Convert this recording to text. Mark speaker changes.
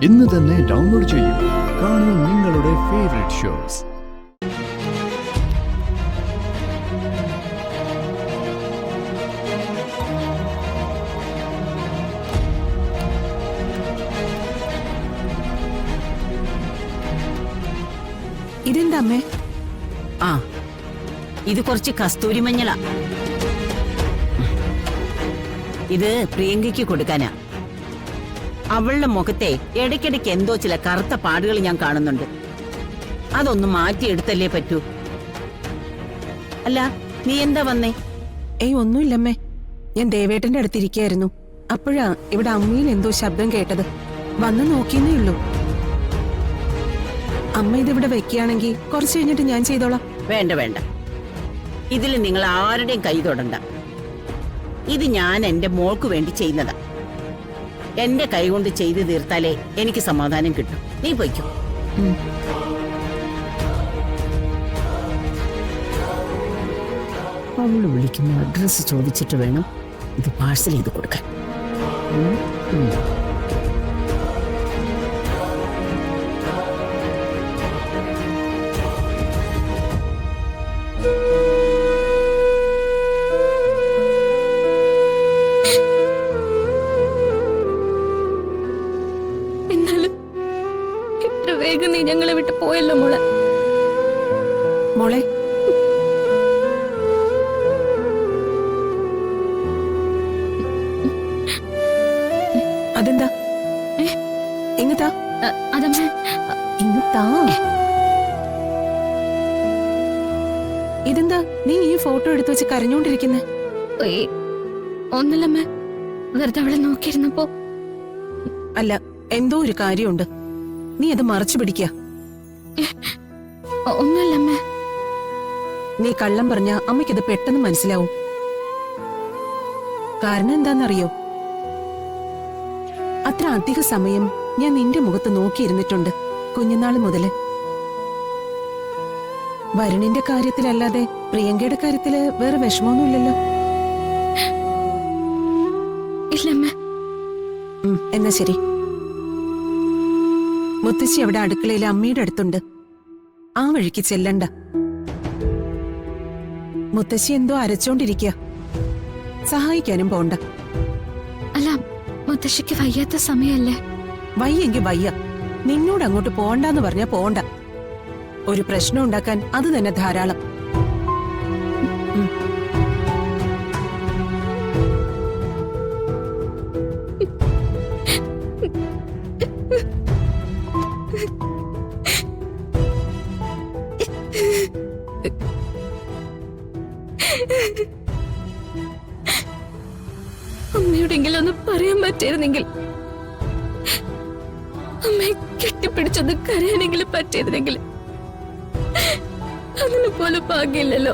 Speaker 1: ഇന്ന് തന്നെ ഡൗൺലോഡ് ചെയ്യൂ. കാണൂ നിങ്ങളുടെ ഫേവറേറ്റ് ഷോസ്.
Speaker 2: ഇതെന്താ അമ്മേ?
Speaker 3: ആ, ഇത് കുറച്ച് കസ്തൂരി മഞ്ഞളാ. ഇത് പ്രിയങ്കയ്ക്ക് കൊടുക്കാനാ. അവളുടെ മുഖത്തെ ഇടയ്ക്കിടയ്ക്ക് എന്തോ ചില കറുത്ത പാടുകൾ ഞാൻ കാണുന്നുണ്ട്. അതൊന്ന് മാറ്റിയെടുത്തല്ലേ പറ്റൂ. അല്ല, നീ എന്താ വന്നേ?
Speaker 2: ഒന്നുമില്ലമ്മേ, ഞാൻ ദേവേട്ടന്റെ അടുത്തിരിക്കായിരുന്നു. അപ്പോഴാ ഇവിടെ അമ്മയിൽ എന്തോ ശബ്ദം കേട്ടത്. വന്ന് നോക്കിയെന്നേ ഉള്ളൂ. അമ്മ ഇതിവിടെ വെക്കുകയാണെങ്കിൽ കുറച്ച് കഴിഞ്ഞിട്ട് ഞാൻ ചെയ്തോളാം.
Speaker 3: വേണ്ട വേണ്ട, ഇതിൽ നിങ്ങൾ ആരുടെയും കൈ തൊടണ്ട. ഇത് ഞാൻ എന്റെ മോൾക്ക് വേണ്ടി ചെയ്യുന്നതാ. എന്റെ കൈ കൊണ്ട് ചെയ്തു തീർത്താലേ എനിക്ക് സമാധാനം കിട്ടും. നീ പോയിക്കോ. അവള് വിളിക്കുന്ന അഡ്രസ് ചോദിച്ചിട്ട് വേണം ഇത് പാഴ്സൽ ചെയ്ത് കൊടുക്കാൻ.
Speaker 4: വേഗം നീ ഞങ്ങളെ വിട്ട് പോയല്ലോ മോളെ.
Speaker 2: മോളെ, അതെന്താ? ഇങ്ങത്താ
Speaker 4: അതമ്മ,
Speaker 2: ഇങ്ങത്താ. ഇതെന്താ നീ ഈ ഫോട്ടോ എടുത്തു വെച്ച് കരഞ്ഞോണ്ടിരിക്കുന്നെ?
Speaker 4: ഒന്നുമില്ലമ്മ, വെറുതെ അവളെ നോക്കിയിരുന്നപ്പോ.
Speaker 2: അല്ല, എന്തോ ഒരു കാര്യമുണ്ട്. നീ അത് മറച്ചു പിടിക്ക.
Speaker 4: ഒന്നുമില്ലമ്മ.
Speaker 2: നീ കള്ളം പറഞ്ഞ അമ്മയ്ക്കത് പെട്ടെന്ന് മനസ്സിലാവും. കാരണം എന്താന്നറിയോ? അത്ര അധിക സമയം ഞാൻ നിന്റെ മുഖത്ത് നോക്കിയിരുന്നിട്ടുണ്ട് കുഞ്ഞുനാള് മുതല്. വരുണിന്റെ കാര്യത്തിലല്ലാതെ പ്രിയങ്കയുടെ കാര്യത്തില് വേറെ വിഷമമൊന്നുമില്ലല്ലോ?
Speaker 4: ഇല്ലമ്മ.
Speaker 2: എന്നാ ശരി. മുത്തശ്ശി അവിടെ അടുക്കളയിൽ അമ്മയുടെ അടുത്തുണ്ട്. ആ വഴിക്ക് ചെല്ലണ്ട. മുത്തശ്ശി എന്തോ അരച്ചോണ്ടിരിക്കുക. സഹായിക്കാനും പോണ്ട.
Speaker 4: അല്ല, മുത്തശ്ശിക്ക് വയ്യാത്ത സമയല്ലേ?
Speaker 2: വയ്യെങ്കി വയ്യ. നിന്നോട് അങ്ങോട്ട് പോണ്ടാന്ന് പറഞ്ഞാ പോണ്ട. ഒരു പ്രശ്നം ഉണ്ടാക്കാൻ അത് തന്നെ ധാരാളം.
Speaker 4: അമ്മയോടെങ്കിലും ഒന്ന് പറയാൻ പറ്റിയിരുന്നെങ്കിൽ, അമ്മയെ കെട്ടിപ്പിടിച്ചൊന്ന് കരയാനെങ്കിലും പറ്റിയിരുന്നെങ്കിൽ. അതിന് പോലും ഭാഗ്യമില്ലല്ലോ.